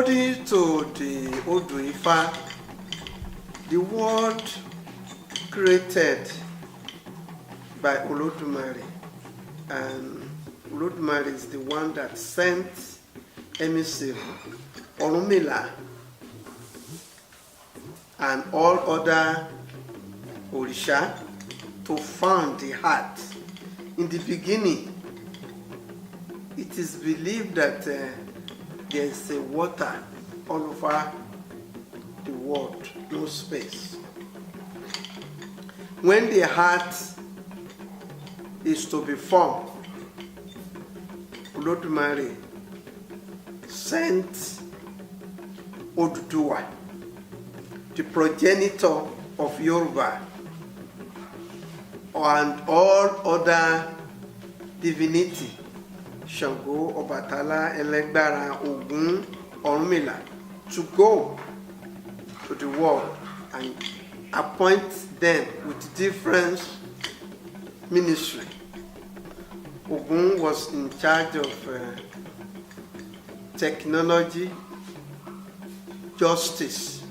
According to the Odu Ifa, the world created by Olodumare, and Olodumare is the one that sent emissary Orunmila and all other Orisha to found the heart. In the beginning, it is believed that there is a water all over the world, no space. When the heart is to be formed, Olodumare sent Oduduwa, the progenitor of Yoruba, and all other divinity, Shango, Obatala, Elegbara, Ogun, Orunmila, to go to the world and appoint them with different ministry. Ogun was in charge of technology, justice.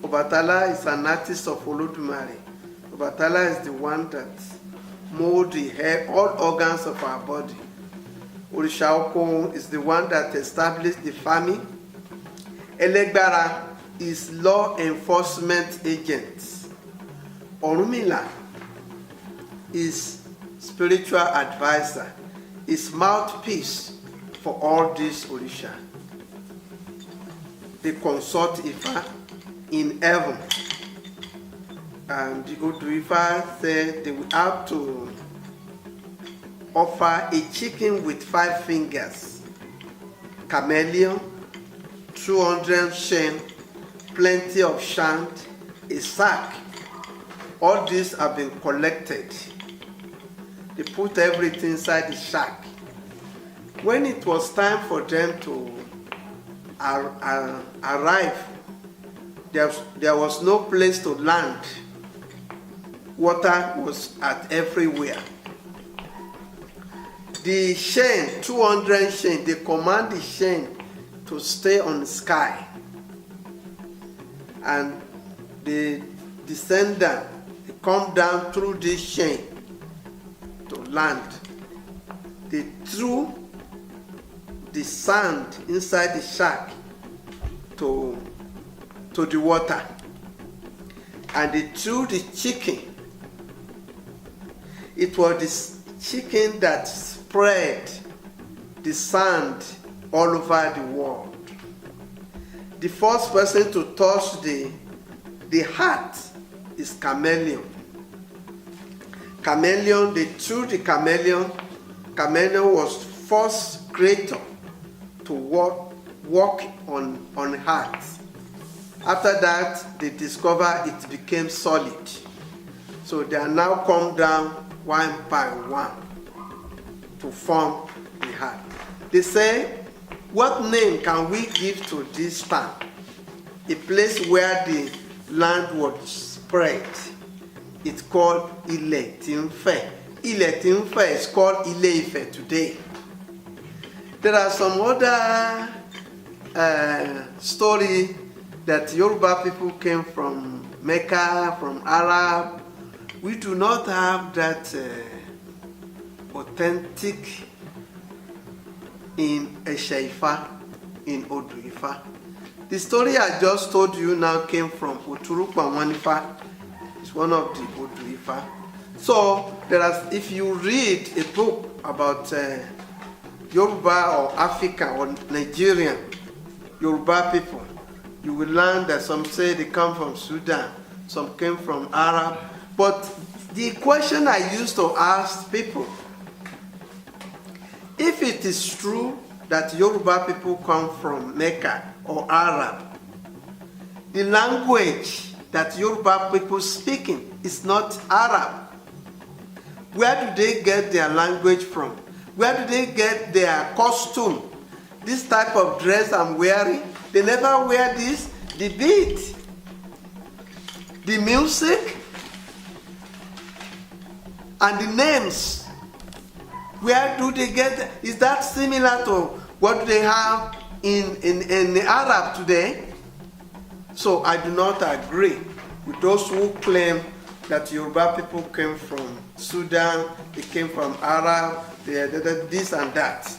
Obatala is an artist of Olodumare. Obatala is the one that molds the hair, all organs of our body. Orisha Oko is the one that established the family. Elegbara is law enforcement agent. Orunmila is spiritual advisor, is mouthpiece for all these Orisha. They consult Ifa in heaven. And the Odu Ifa said they will have to offer a chicken with 5 fingers, chameleon, 200 shen, plenty of shand, a sack. All these have been collected. They put everything inside the sack. When it was time for them to arrive, there was no place to land. Water was at everywhere. The shen, 200 shen, they command the shen to stay on the sky. And the descendant, they come down through this shen to land. They threw the sand inside the sack to the water. And they threw the chicken. It was the chicken that spread the sand all over the world. The first person to touch the heart is chameleon. Chameleon, they threw the chameleon. Chameleon was first creator to walk on heart. After that, they discovered it became solid. So they are now come down one by one to form the heart. They say, what name can we give to this town? A place where the land was spread. It's called Ile-Ti-Nfe. Ile-Ti-Nfe is called Ile-Ife today. There are some other story that Yoruba people came from Mecca, from Arab. We do not have that authentic in Eshaifa, in Odu Ifa. The story I just told you now came from Oturukpa Wanifa. It's one of the Odu Ifa. So if you read a book about Yoruba or Africa or Nigerian Yoruba people, you will learn that some say they come from Sudan, some came from Arab. But the question I used to ask people, if it is true that Yoruba people come from Mecca or Arab, the language that Yoruba people speaking is not Arab. Where do they get their language from? Where do they get their costume? This type of dress I'm wearing, they never wear this. The beat, the music, and the names. Where do they get? Is that similar to what they have in the Arab today. So I do not agree with those who claim that Yoruba people came from Sudan, they came from Arab, this and that.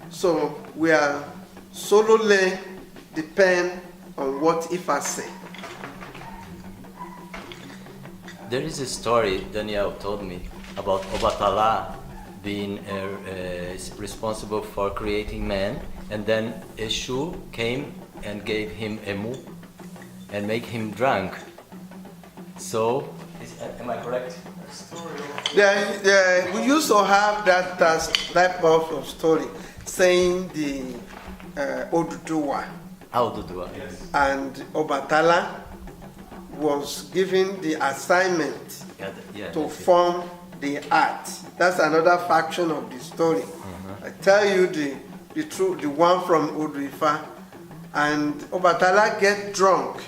So we are solely depend on what Ifa say. There is a story Daniel told me about Obatala being responsible for creating man, and then Eshu came and gave him emu and make him drunk. So, am I correct? We used to have that type of story, saying the Oduduwa Yes. and Obatala was given the assignment to form the art. That's another faction of the story. I tell you the truth, the one from Oduifa, and Obatala get drunk.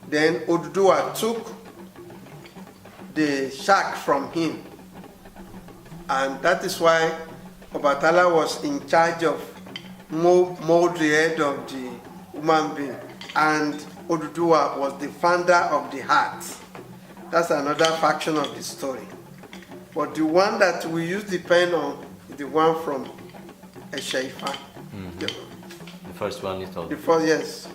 Then Oduduwa took the shark from him, and that is why Obatala was in charge of mold the head of the human being, and Oduduwa was the founder of the heart. That's another faction of the story. But the one that we use the pen on is the one from Eshaifa. The first one you told me. The first, yes.